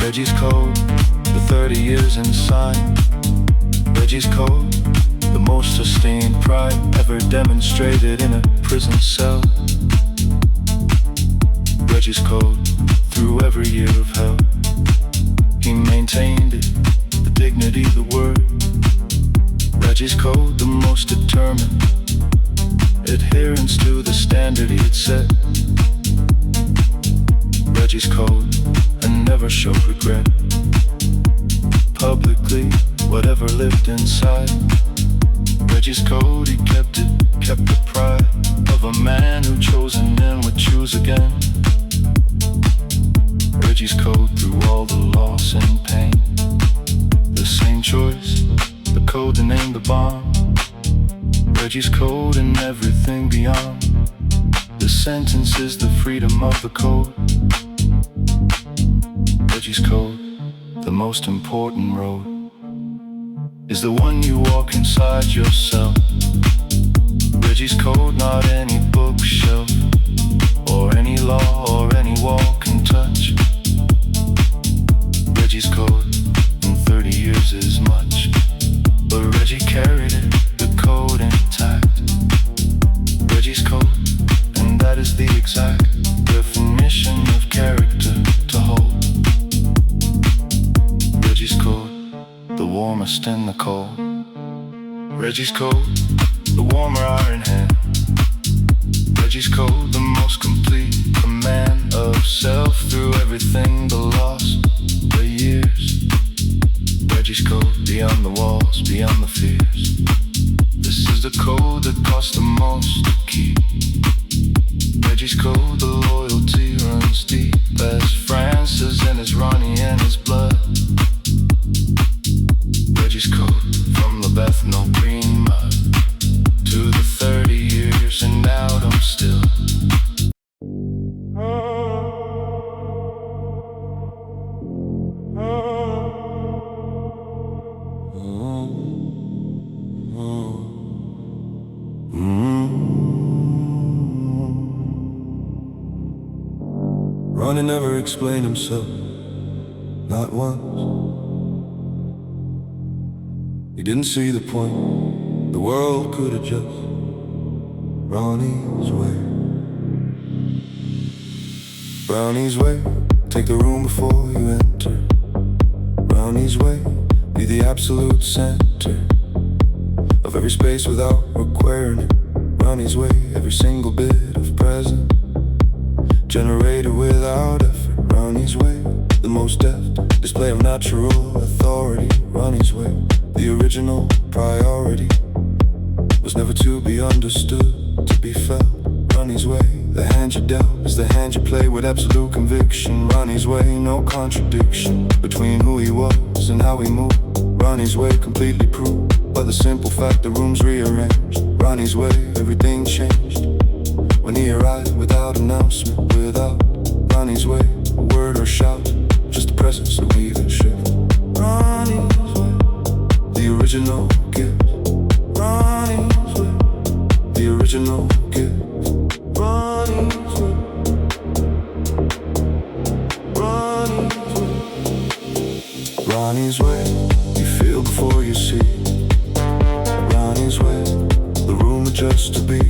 Reggie's code, the 30 years inside. Reggie's code, the most sustained pride ever demonstrated in a prison cell. Reggie's code, through every year of hell, he maintained it, the dignity, the word. Reggie's code, the most determined adherence to the standard he had set. Reggie's code, and never showed regret publicly, whatever lived inside. Reggie's code, he kept the pride of a man who chose and then would choose again. Reggie's code, through all the loss and pain, the same choice, the code to name the bomb. Reggie's code and everything beyond. The sentence is the freedom of the code. Reggie's code, the most important road, is the one you walk inside yourself. Reggie's code, not any bookshelf, or any law, or any wall can touch. Reggie's code, in 30 years is much, but Reggie carried it, the code intact. Reggie's code, and that is the exact definition of character to hold. Reggie's code, the warmest in the cold. Reggie's code, the warmer iron hand. Reggie's code, the most complete command of self through everything, the loss, the years. Reggie's code, beyond the walls, beyond the fears. This is the code that costs the most to keep. Reggie's code, the loyalty runs deep, as Francis and his Ronnie and his blood. Reggie's code, from the Bethnal Green mud to the 30 years and out I'm still. Ronnie never explained himself, not once. He didn't see the point, the world could adjust Ronnie's way. Brownie's way, take the room before you enter. Brownie's way, be the absolute center of every space without requiring it. Brownie's way, every single bit of present generated without effort. Ronnie's way, the most deft display of natural authority. Ronnie's way, the original priority was never to be understood, to be felt. Ronnie's way, the hand you dealt is the hand you play with absolute conviction. Ronnie's way, no contradiction between who he was and how he moved. Ronnie's way, completely proved by the simple fact the room's rearranged. Ronnie's way, everything changed when he arrived without announcement, without Ronnie's way, a word or shout, just the presence of leadership. Ronnie's way, the original gift. Ronnie's way, the original gift. Ronnie's way, Ronnie's way. Ronnie's way, you feel before you see. Ronnie's way, the room adjusts to be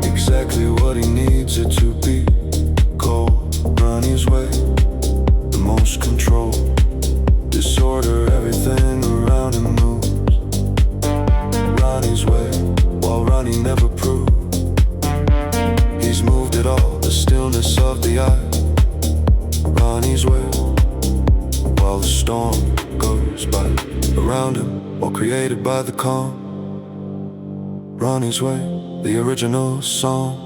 exactly what he needs it to be. Cold, Ronnie's way, the most control, disorder, everything around him moves. Ronnie's way, while Ronnie never proved he's moved at all, the stillness of the eye. Ronnie's way, while the storm goes by around him, all created by the calm. Ronnie's way, the original song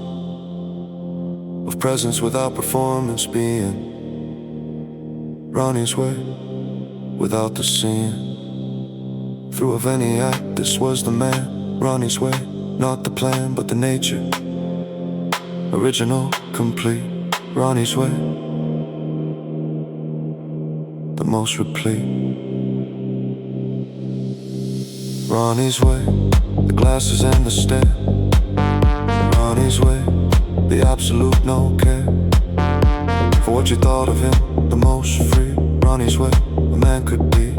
of presence without performance being. Ronnie's way, without the seeing through of any act, this was the man. Ronnie's way, not the plan but the nature, original, complete. Ronnie's way, the most replete. Ronnie's way, the glasses and the stare. Ronnie's way, the absolute no care for what you thought of him, the most free. Ronnie's way, a man could be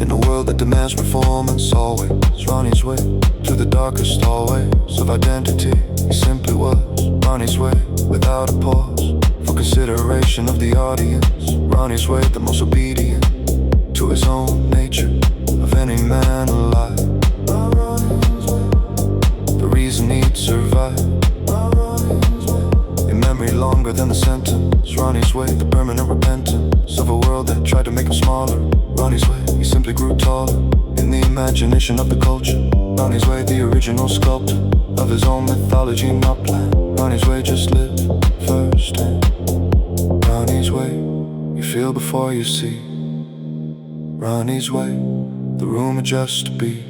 in a world that demands performance always. Ronnie's way, to the darkest hallways of identity, he simply was. Ronnie's way, without a pause, for consideration of the audience. Ronnie's way, the most obedient to his own nature of any man alive. The reason he'd survive, in memory longer than the sentence. Ronnie's way, the permanent repentance of a world that tried to make him smaller. Ronnie's way, he simply grew taller in the imagination of the culture. Ronnie's way, the original sculptor of his own mythology, not planned. Ronnie's way, just live firsthand. Ronnie's way, you feel before you see. Ronnie's way, the room adjusts to be.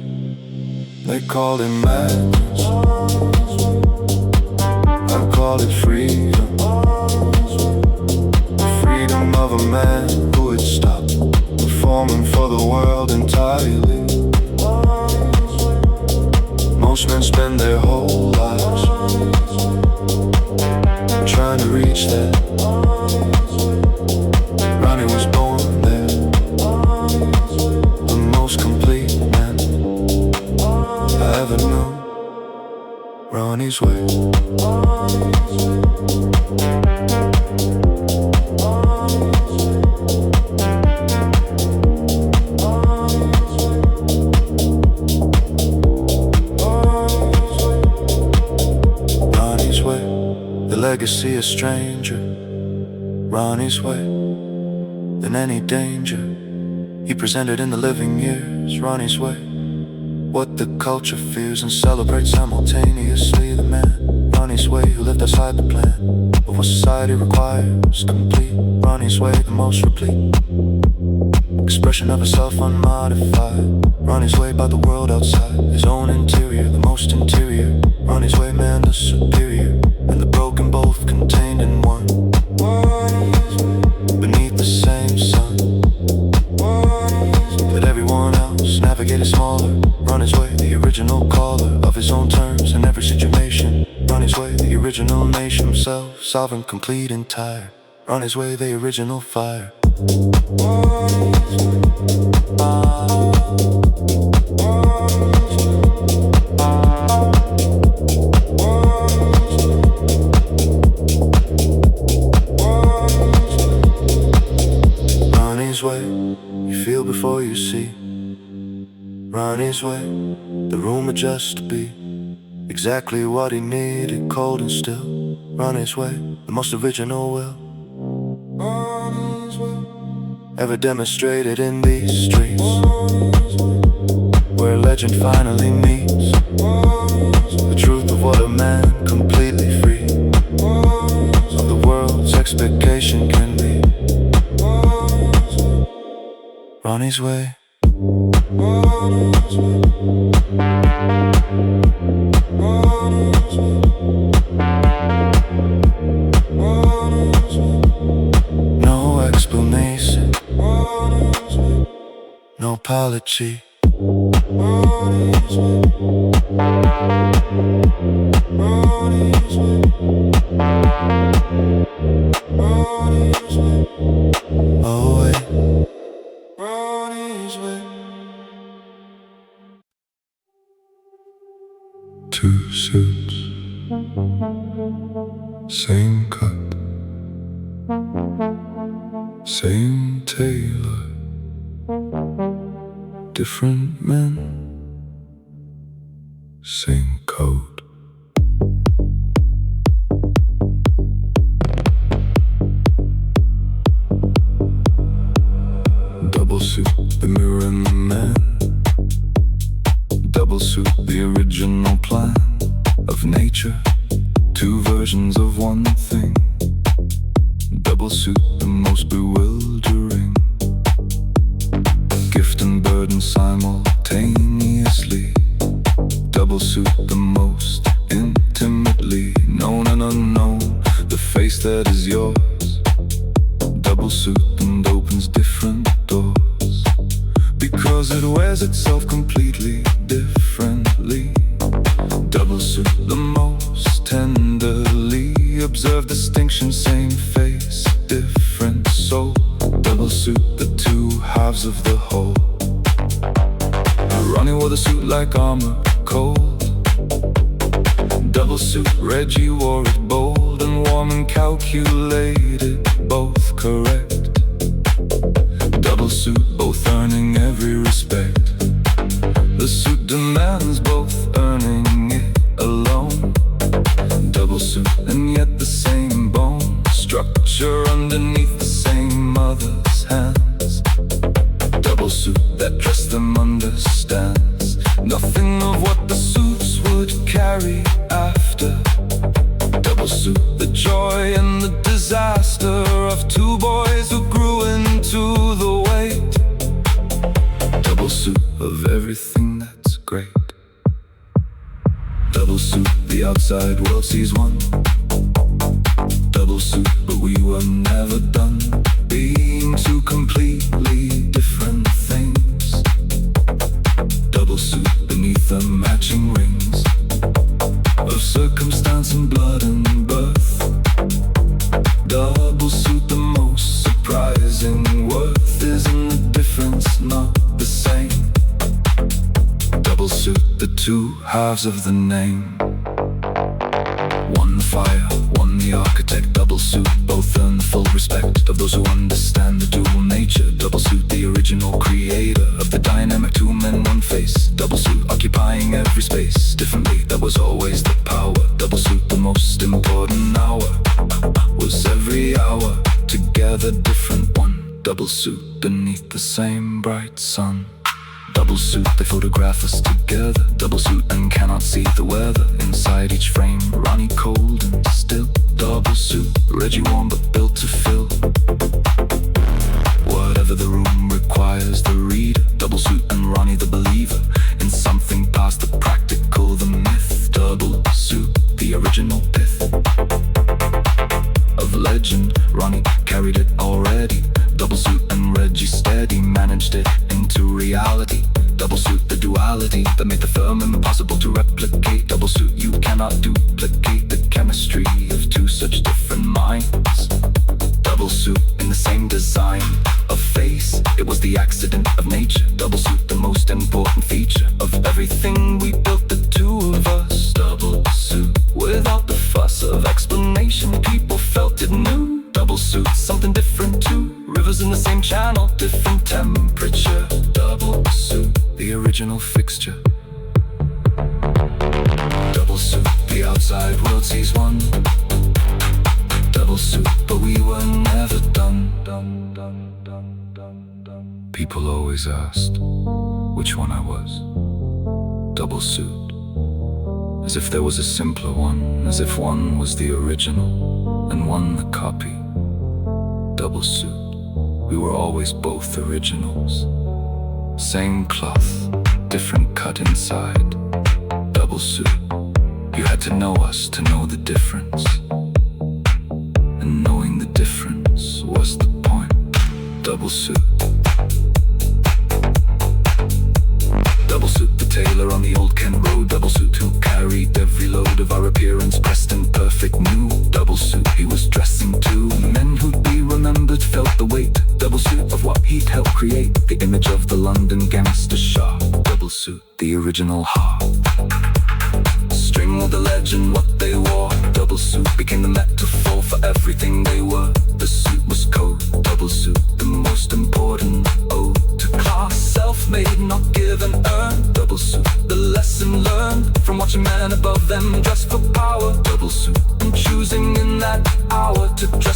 They call it madness, I call it freedom. The freedom of a man who would stop performing for the world entirely. Most men spend their whole lives trying to reach that. Ronnie was born there, the most complete man I ever knew. Ronnie's way. The legacy is stranger, Ronnie's way than any danger. He presented in the living years, Ronnie's way. What the culture fears and celebrates simultaneously. The man, Ronnie's way, who lived outside the plan of what society requires, complete. Ronnie's way, the most replete expression of himself unmodified. Ronnie's way about the world outside, his own interior, the most interior. Ronnie's way, man, the superior, and the broken both contained in one. Beneath the same sun, but everyone else navigated smaller. Ronnie's way, the original caller of his own terms in every situation. Ronnie's way, the original nation himself, sovereign, complete, entire. Ronnie's way, the original fire. Ronnie's way, you feel before you see. Ronnie's way, the room adjusts to be exactly what he needed, cold and still. Ronnie's way, the most original will ever demonstrated in these streets, where legend finally meets the truth of what a man completely free of the world's expectation can be. Ronnie's way. No explanation, no apology. Oh wait, Ronnie's way. Two suits, same cut, same tailor, different men, same code. Double suit, the mirror and the man. Double suit, the original plan of nature. Two versions of one thing. Double suit, the most bewildering. Gift and burden simultaneously. Double suit, the most intimately known and unknown. The face that is yours. Double suit and opens different doors, because it wears itself completely differently. Double suit, the most tenderly observed distinction. Same face, different soul. Double suit, the two halves of the whole. Ronnie wore the suit like armor, cold. Double suit, Reggie wore it bold and warm and calculated, both correct. Double suit, both earning every respect. The suit demands both earning it alone. Double suit, and yet the same bone structure underneath the same mother's hands. Double suit, that dress them understands nothing of what the suits would carry after. Double suit, the joy and the disaster of two boys who grew into the weight. Double suit of everything that's great. Double suit, the outside world sees one. Double suit, but we were never done being two completely different things. Double suit beneath the matching rings of circumstance and blood and birth. Double suit, the most surprising worth is in the difference, not the same. Double suit, the two halves of the name. One the fire, one the architect. Double suit, both earn the full respect of those who understand the dual nature. Double suit, the original creator of the dynamic two men, one face. Double suit, occupying every space differently, that was always the power. Double suit, the most important hour together, different one. Double suit beneath the same bright sun. Double suit, they photograph us together. Double suit and cannot see the weather. Inside each frame, Ronnie cold and still. Double suit, Reggie warm but built to fill. Whatever the room requires the reader. Double suit and Ronnie the believer in something past the practical, the myth. Double suit, the original pith of legend. Ronnie carried it already. Double suit and Reggie steady managed it into reality. Double suit, the duality that made the film impossible to replicate. Double suit, you cannot duplicate the chemistry of two such different minds. Double suit in the same design of face, it was the accident of nature. Double suit, the most important feature of everything we built, the two of us. Double suit, without the fuss of explanation, people felt it new. Double suit, something different too. Rivers in the same channel, different temperature. Double suit, the original fixture. Double suit, the outside world sees one. Double suit, but we were never done. People always asked which one I was. Double suit, as if there was a simpler one, as if one was the original and one the copy. Double suit, we were always both originals. Same cloth, different cut inside. Double suit, you had to know us to know the difference. And knowing the difference was the point. Double suit. Double suit, the tailor on the old Kent Road. Double suit, who carried every load of our appearance pressed in perfect new. Double suit, he was dressing too. Men who'd be remembered felt the weight. Double suit of what he'd helped create, the image of the London gangster sharp. Double suit, the original heart. String of the legend, what they wore. Double suit became the metaphor for everything they were. The suit was code. Double suit, the most important ode to class, self-made, not given, earned. Double suit, the lesson learned from watching men above them dress for power. Double suit, and choosing in that hour to dress